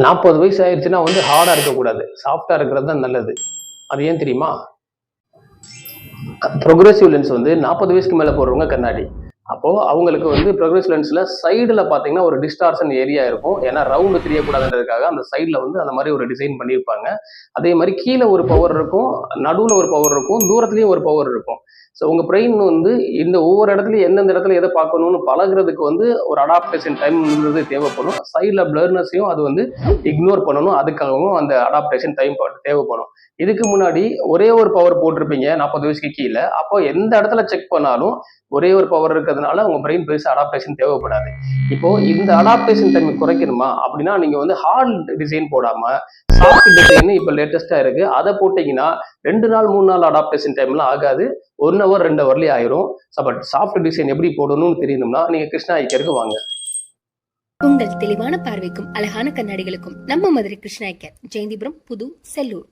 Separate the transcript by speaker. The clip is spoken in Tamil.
Speaker 1: 40 வயசு ஆயிடுச்சுன்னா வந்து ஹார்டா இருக்கக்கூடாது, சாஃப்டா இருக்கிறது தான் நல்லது. அது ஏன் தெரியுமா? ப்ரொக்ரெசிவ் லென்ஸ் வந்து 40 வயசுக்கு மேல போடுறவங்க கண்ணாடி. அப்போ அவங்களுக்கு வந்து ப்ரொக்ரெசிவ் லென்ஸ்ல சைடுல பாத்தீங்கன்னா ஒரு டிஸ்டார்ஷன் ஏரியா இருக்கும். ஏன்னா ரவுண்ட் தெரியக்கூடாதுன்றதுக்காக அந்த சைடுல வந்து அந்த மாதிரி ஒரு டிசைன் பண்ணியிருப்பாங்க. அதே மாதிரி கீழே ஒரு பவர் இருக்கும், நடுவுல ஒரு பவர் இருக்கும், தூரத்துலயும் ஒரு பவர் இருக்கும். ஸோ உங்க பிரெயின் வந்து இந்த ஒவ்வொரு இடத்துலயும் எந்தெந்த இடத்துல எதை பார்க்கணும்னு பழகுறதுக்கு வந்து ஒரு அடாப்டேஷன் டைம்ன்றது தேவைப்படும். சைடுல பிளர்னஸையும் அது வந்து இக்னோர் பண்ணணும். அதுக்காகவும் அந்த அடாப்டேஷன் டைம் தேவைப்படும். இதுக்கு முன்னாடி ஒரே ஒரு பவர் போட்டிருப்பீங்க 40 வயசுக்கு கீழே. அப்போ எந்த இடத்துல செக் பண்ணாலும் ஒரே ஒரு பவர் இருக்கிறதுனால உங்க பிரெயின் பெருசா அடாப்டேஷன் தேவைப்படாது. இப்போ இந்த அடாப்டேஷன் டைம் குறைக்கணுமா அப்படின்னா நீங்க வந்து ஹார்ட் டிசைன் போடாம சாஃப்ட் டிசைன் இப்ப லேட்டஸ்டா இருக்கு, அதை போட்டீங்கன்னா 2 நாள் 3 நாள் அடாப்டேஷன் டைம்லாம் ஆகாது. 1 ஹவர் 2 ஹவர்லயே ஆயிரும். பட் சாஃப்ட் டிசைன் எப்படி போடணும்னு தெரியணும்னா நீங்க கிருஷ்ணா ஐக்கருக்கு வாங்க.
Speaker 2: உங்கள் தெளிவான பார்வைக்கும் அழகான கண்ணாடிகளுக்கும் நம்ம மதுரை கிருஷ்ணா ஐக்கர், ஜெயந்திபுரம், புது, செல்லூர்.